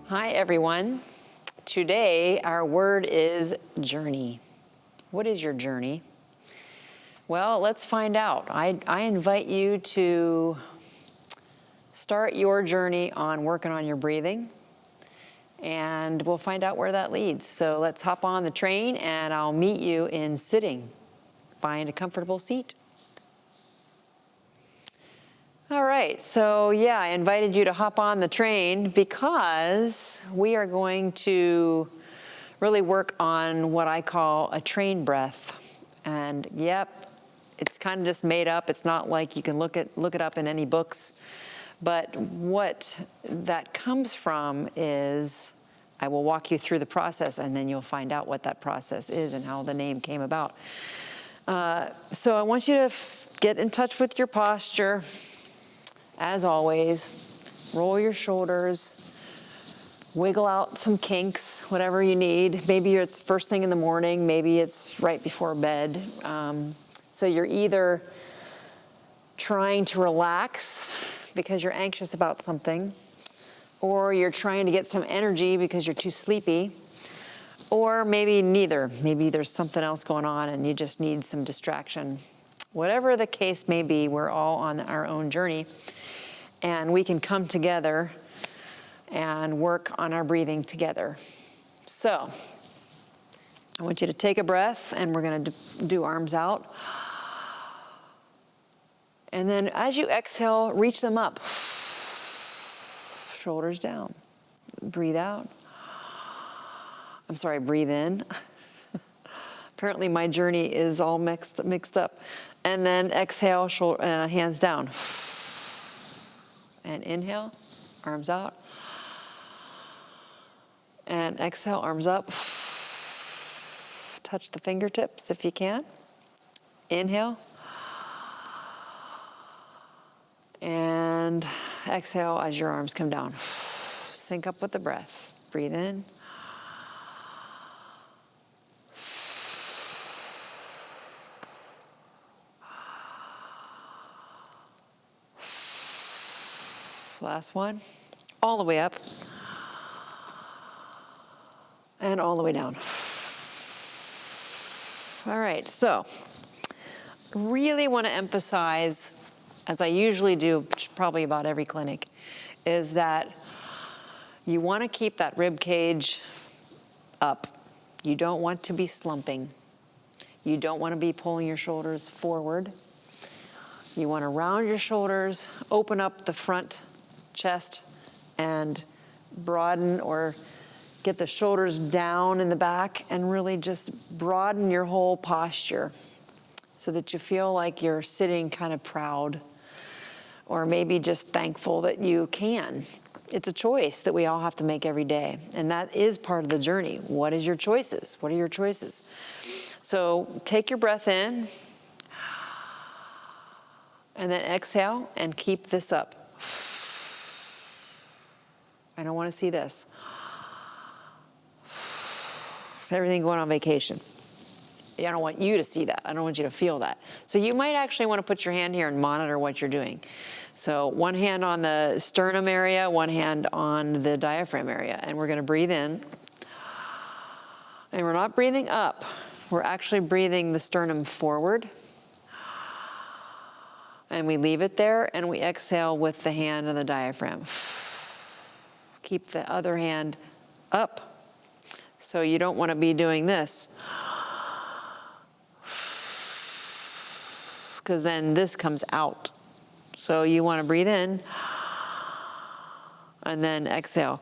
Hi, everyone. Today, our word is journey. What is your journey? Well, let's find out. I invite you to start your journey on working on your breathing, and we'll find out where that leads. So let's hop on the train, and I'll meet you in sitting. Find a comfortable seat. All right, so yeah, I invited you to hop on the train because we are going to really work on what I call a train breath. And yep, it's kind of just made up. It's not like you can look it up in any books. But what that comes from is, I will walk you through the process, and then you'll find out what that process is and how the name came about. So I want you to get in touch with your posture. As always, roll your shoulders, wiggle out some kinks, whatever you need. Maybe it's first thing in the morning, maybe it's right before bed. So you're either trying to relax because you're anxious about something, or you're trying to get some energy because you're too sleepy, or maybe neither. Maybe there's something else going on and you just need some distraction. Whatever the case may be, we're all on our own journey. And we can come together and work on our breathing together. So I want you to take a breath, and we're going to do arms out. And then as you exhale, reach them up. Shoulders down. Breathe out. I'm sorry, breathe in. Apparently my journey is all mixed up. And then exhale, hands down. And inhale, arms out. And exhale, arms up. Touch the fingertips if you can. Inhale. And exhale as your arms come down. Sync up with the breath. Breathe in. Last one. All the way up. And all the way down. All right, so really want to emphasize, as I usually do probably about every clinic, is that you want to keep that rib cage up. You don't want to be slumping. You don't want to be pulling your shoulders forward. You want to round your shoulders, open up the front chest, and broaden or get the shoulders down in the back and really just broaden your whole posture so that you feel like you're sitting kind of proud, or maybe just thankful that you can. It's a choice that we all have to make every day, and that is part of the journey. What is your choices? What are your choices? So take your breath in, and then exhale and keep this up. I don't want to see this. Everything going on vacation. I don't want you to see that. I don't want you to feel that. So you might actually want to put your hand here and monitor what you're doing. So one hand on the sternum area, one hand on the diaphragm area. And we're going to breathe in. And we're not breathing up. We're actually breathing the sternum forward. And we leave it there, and we exhale with the hand on the diaphragm. Keep the other hand up. So you don't want to be doing this, because then this comes out. So you want to breathe in and then exhale.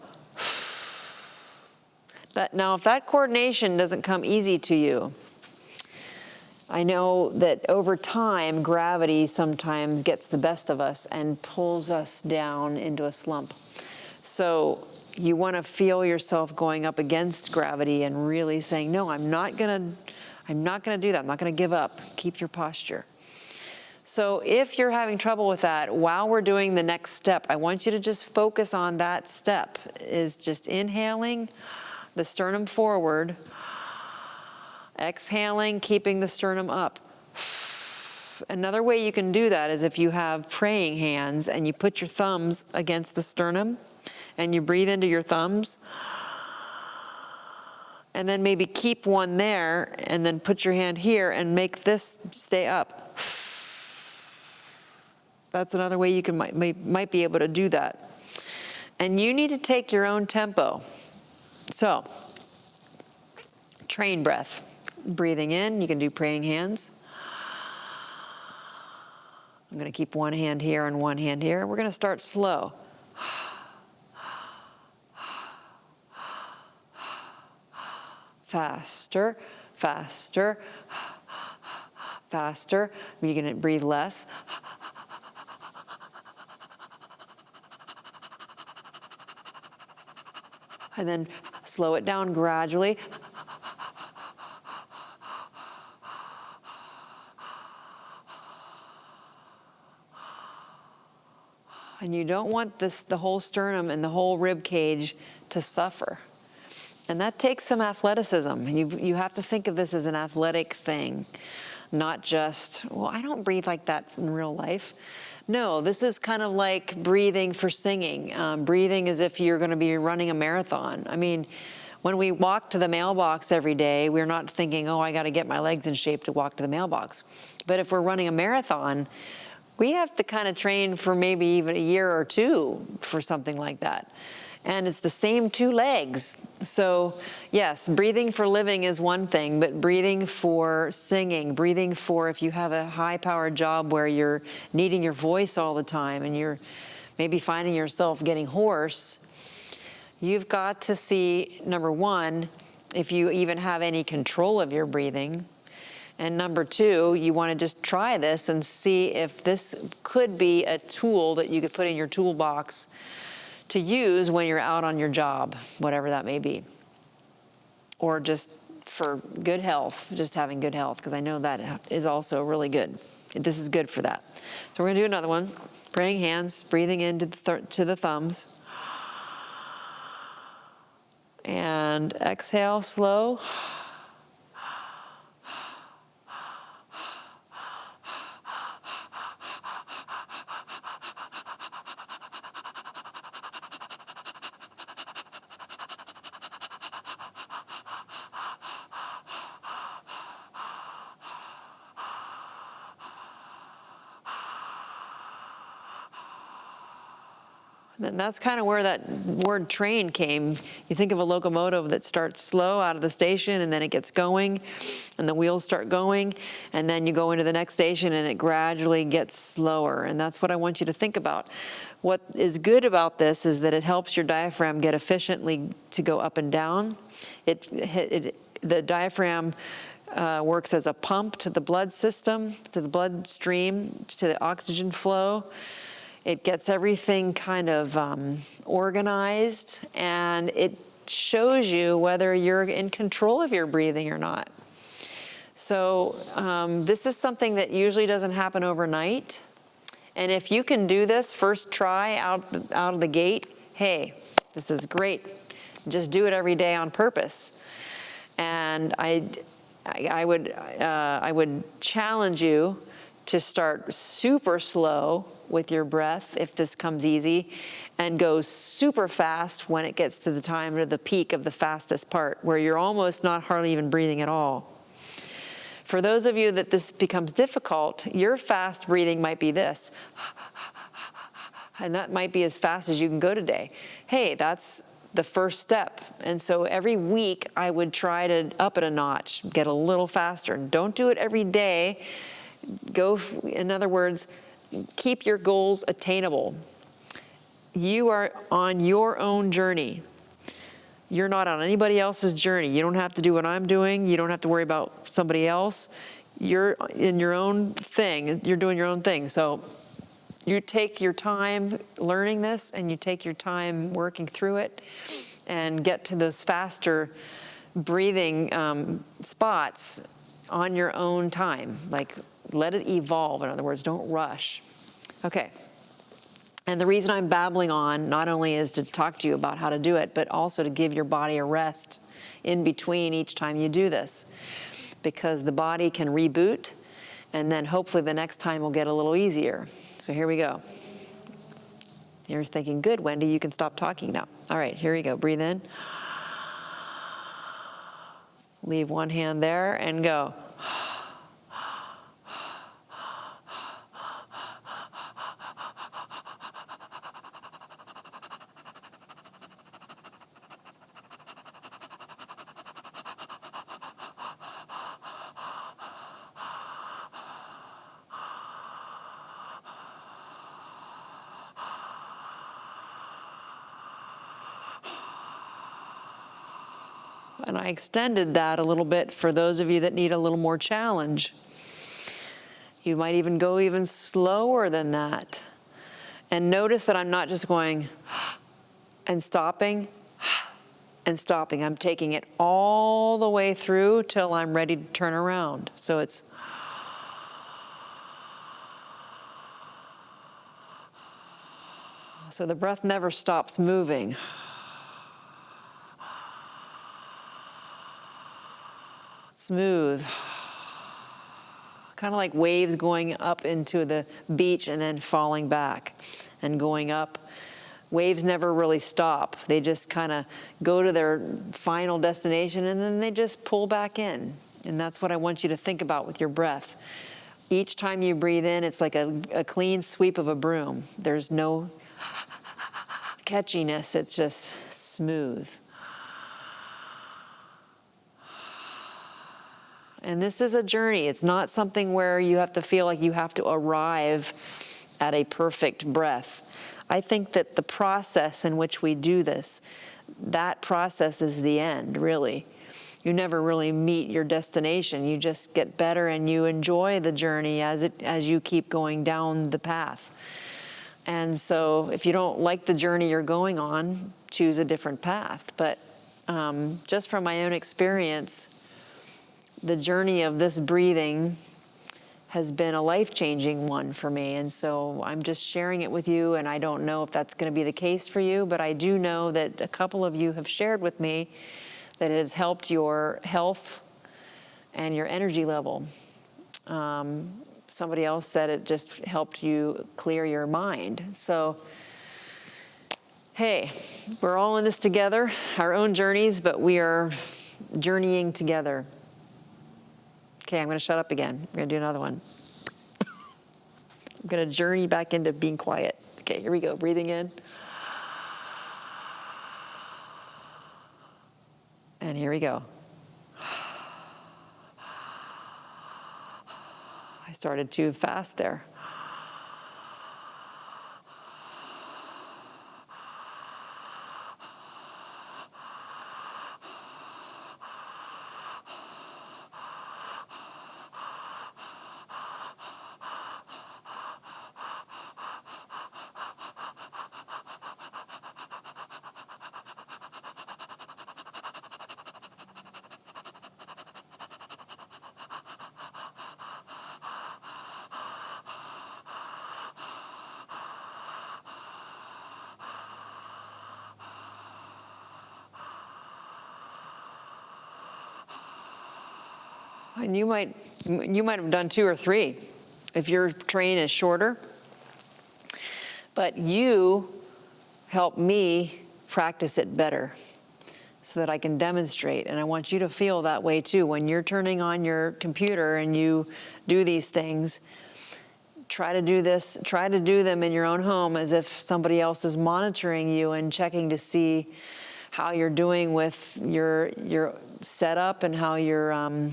Now, if that coordination doesn't come easy to you, I know that over time, gravity sometimes gets the best of us and pulls us down into a slump. So you want to feel yourself going up against gravity and really saying, no, I'm not going to do that. I'm not going to give up. Keep your posture. So if you're having trouble with that, while we're doing the next step, I want you to just focus on that step, is just inhaling the sternum forward Exhaling, keeping the sternum up. Another way you can do that is if you have praying hands and you put your thumbs against the sternum and you breathe into your thumbs, and then maybe keep one there and then put your hand here and make this stay up. That's another way you might be able to do that. And you need to take your own tempo. So, train breath. Breathing in, you can do praying hands. I'm going to keep one hand here and one hand here. We're going to start slow. Faster, faster, faster. You're going to breathe less. And then slow it down gradually. And you don't want the whole sternum and the whole rib cage to suffer. And that takes some athleticism. You have to think of this as an athletic thing, not just, well, I don't breathe like that in real life. No, this is kind of like breathing for singing, breathing as if you're going to be running a marathon. I mean, when we walk to the mailbox every day, we're not thinking, oh, I got to get my legs in shape to walk to the mailbox. But if we're running a marathon, we have to kind of train for maybe even a year or two for something like that. And it's the same two legs. So yes, breathing for living is one thing, but breathing for singing, breathing for if you have a high-powered job where you're needing your voice all the time and you're maybe finding yourself getting hoarse, you've got to see, number one, if you even have any control of your breathing. And number two, you want to just try this and see if this could be a tool that you could put in your toolbox to use when you're out on your job, whatever that may be. Or just for good health, just having good health, because I know that is also really good. This is good for that. So we're going to do another one. Praying hands, breathing into to the thumbs. And exhale slow. And that's kind of where that word train came. You think of a locomotive that starts slow out of the station and then it gets going and the wheels start going and then you go into the next station and it gradually gets slower. And that's what I want you to think about. What is good about this is that it helps your diaphragm get efficiently to go up and down. The diaphragm works as a pump to the blood system, to the bloodstream, to the oxygen flow. It gets everything kind of organized, and it shows you whether you're in control of your breathing or not. So this is something that usually doesn't happen overnight. And if you can do this first try out of the gate, hey, this is great. Just do it every day on purpose. And I would challenge you to start super slow with your breath if this comes easy, and go super fast when it gets to the time of the peak of the fastest part, where you're almost not hardly even breathing at all. For those of you that this becomes difficult, your fast breathing might be this. And that might be as fast as you can go today. Hey, that's the first step. And so every week I would try to up it a notch, get a little faster. Don't do it every day. In other words, keep your goals attainable. You are on your own journey. You're not on anybody else's journey. You don't have to do what I'm doing. You don't have to worry about somebody else. You're in your own thing. You're doing your own thing. So you take your time learning this, and you take your time working through it, and get to those faster breathing spots on your own time. Like, let it evolve. In other words, don't rush. Okay. And the reason I'm babbling on not only is to talk to you about how to do it, but also to give your body a rest in between each time you do this. because the body can reboot, and then hopefully the next time will get a little easier. So here we go. You're thinking, good, Wendy, you can stop talking now. All right, here we go. Breathe in. Leave one hand there and go. And I extended that a little bit for those of you that need a little more challenge. You might even go even slower than that. And notice that I'm not just going and stopping and stopping. I'm taking it all the way through till I'm ready to turn around. So it's so the breath never stops moving. Smooth. Kind of like waves going up into the beach and then falling back and going up. Waves never really stop. They just kind of go to their final destination and then they just pull back in. And that's what I want you to think about with your breath. Each time you breathe in, it's like a clean sweep of a broom. There's no catchiness. It's just smooth. And this is a journey. It's not something where you have to feel like you have to arrive at a perfect breath. I think that the process in which we do this, that process is the end, really. You never really meet your destination. You just get better and you enjoy the journey as you keep going down the path. And so if you don't like the journey you're going on, choose a different path. But just from my own experience, the journey of this breathing has been a life-changing one for me. And so I'm just sharing it with you, and I don't know if that's going to be the case for you, but I do know that a couple of you have shared with me that it has helped your health and your energy level. Somebody else said it just helped you clear your mind. So, hey, we're all in this together, our own journeys, but we are journeying together. Okay, I'm going to shut up again. I'm going to do another one. I'm going to journey back into being quiet. Okay, here we go. Breathing in. And here we go. I started too fast there. And you might have done 2 or 3 if your train is shorter. But you help me practice it better so that I can demonstrate. And I want you to feel that way too. When you're turning on your computer and you do these things, try to do them in your own home as if somebody else is monitoring you and checking to see how you're doing with your setup and how your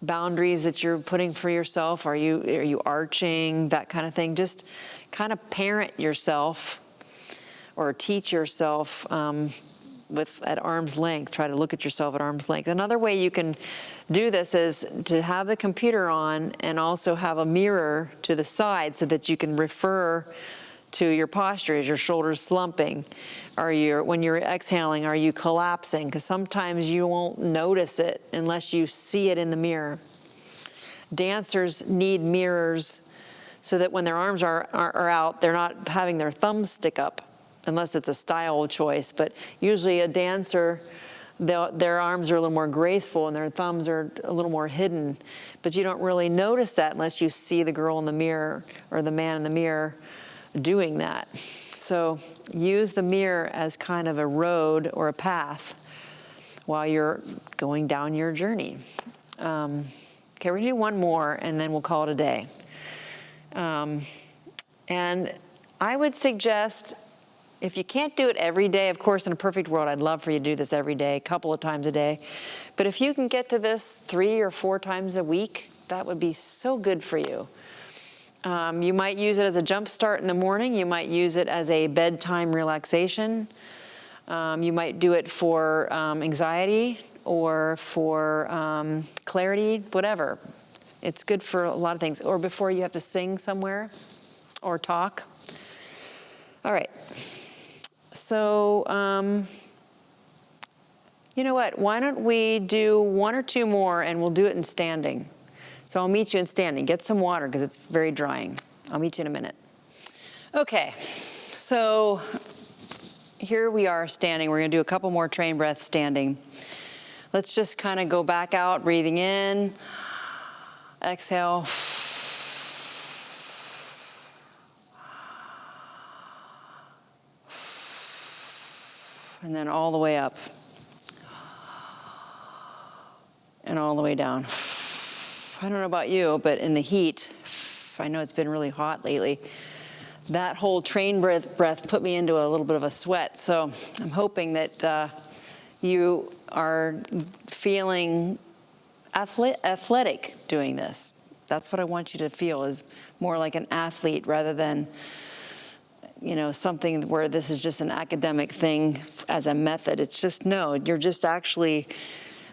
boundaries that you're putting for yourself. Are you arching, that kind of thing? Just kind of parent yourself or teach yourself at arm's length. Try to look at yourself at arm's length. Another way you can do this is to have the computer on and also have a mirror to the side so that you can refer to your posture. Is your shoulders slumping? When you're exhaling, are you collapsing? Because sometimes you won't notice it unless you see it in the mirror. Dancers need mirrors so that when their arms are out, they're not having their thumbs stick up, unless it's a style choice. But usually a dancer their arms are a little more graceful and their thumbs are a little more hidden, but you don't really notice that unless you see the girl in the mirror or the man in the mirror doing that. So use the mirror as kind of a road or a path while you're going down your journey. Okay, we're gonna do one more and then we'll call it a day. And I would suggest, if you can't do it every day, of course, in a perfect world, I'd love for you to do this every day, a couple of times a day. But if you can get to this 3 or 4 times a week, that would be so good for you. You might use it as a jump start in the morning. You might use it as a bedtime relaxation. You might do it for anxiety or for clarity, whatever. It's good for a lot of things. Or before you have to sing somewhere or talk. All right. So, you know what? Why don't we do 1 or 2 more and we'll do it in standing. So I'll meet you in standing. Get some water because it's very drying. I'll meet you in a minute. Okay, so here we are standing. We're going to do a couple more train breaths standing. Let's just kind of go back out, breathing in, exhale. And then all the way up. And all the way down. I don't know about you, but in the heat, I know it's been really hot lately, that whole train breath put me into a little bit of a sweat. So I'm hoping that you are feeling athletic doing this. That's what I want you to feel, is more like an athlete rather than, you know, something where this is just an academic thing as a method. It's just, no, you're just actually,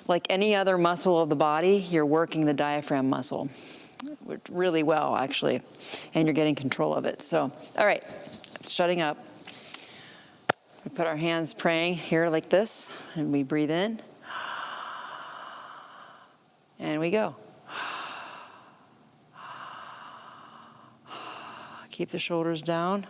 like any other muscle of the body, you're working the diaphragm muscle really well, actually, and you're getting control of it. So, all right, shutting up. We put our hands praying here like this, and we breathe in, and we go. Keep the shoulders down.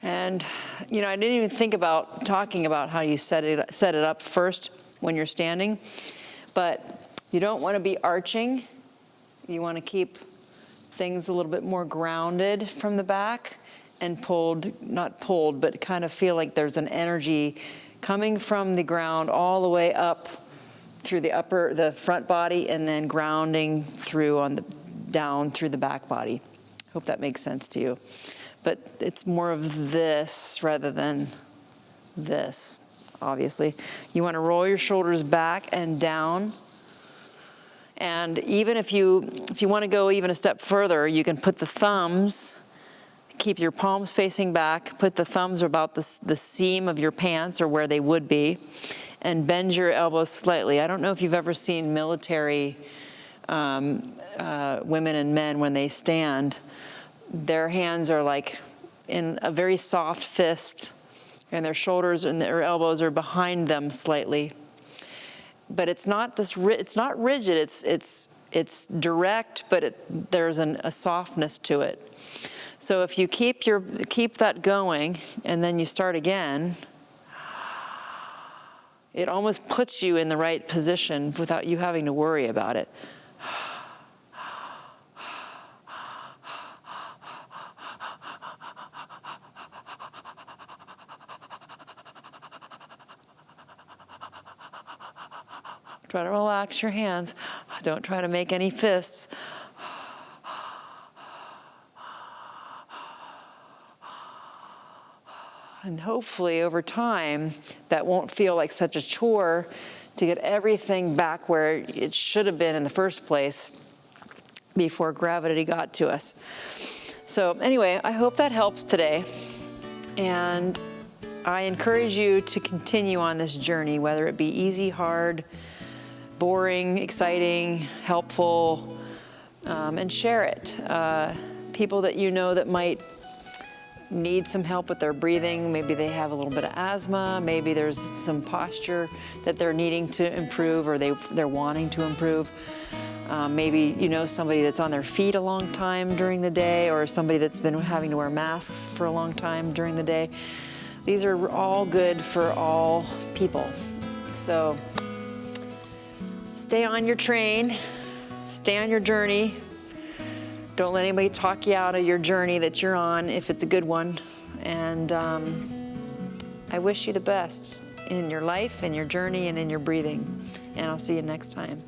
And, you know, I didn't even think about talking about how you set it up first when you're standing, but you don't want to be arching. You want to keep things a little bit more grounded from the back and pulled, not pulled, but kind of feel like there's an energy coming from the ground all the way up through the front body and then grounding through down through the back body. Hope that makes sense to you. But it's more of this rather than this, obviously. You want to roll your shoulders back and down. And even if you want to go even a step further, you can put the thumbs, keep your palms facing back, put the thumbs about the seam of your pants or where they would be, and bend your elbows slightly. I don't know if you've ever seen military women and men when they stand. Their hands are like in a very soft fist, and their shoulders and their elbows are behind them slightly. But it's not it's not rigid. It's direct, but there's a softness to it. So if you keep that going, and then you start again, it almost puts you in the right position without you having to worry about it. Try to relax your hands. Don't try to make any fists. And hopefully over time, that won't feel like such a chore to get everything back where it should have been in the first place before gravity got to us. So anyway, I hope that helps today. And I encourage you to continue on this journey, whether it be easy, hard, boring, exciting, helpful, and share it. People that you know that might need some help with their breathing. Maybe they have a little bit of asthma. Maybe there's some posture that they're needing to improve, or they're wanting to improve. Maybe you know somebody that's on their feet a long time during the day, or somebody that's been having to wear masks for a long time during the day. These are all good for all people. So stay on your train, stay on your journey. Don't let anybody talk you out of your journey that you're on if it's a good one. And I wish you the best in your life, in your journey, and in your breathing. And I'll see you next time.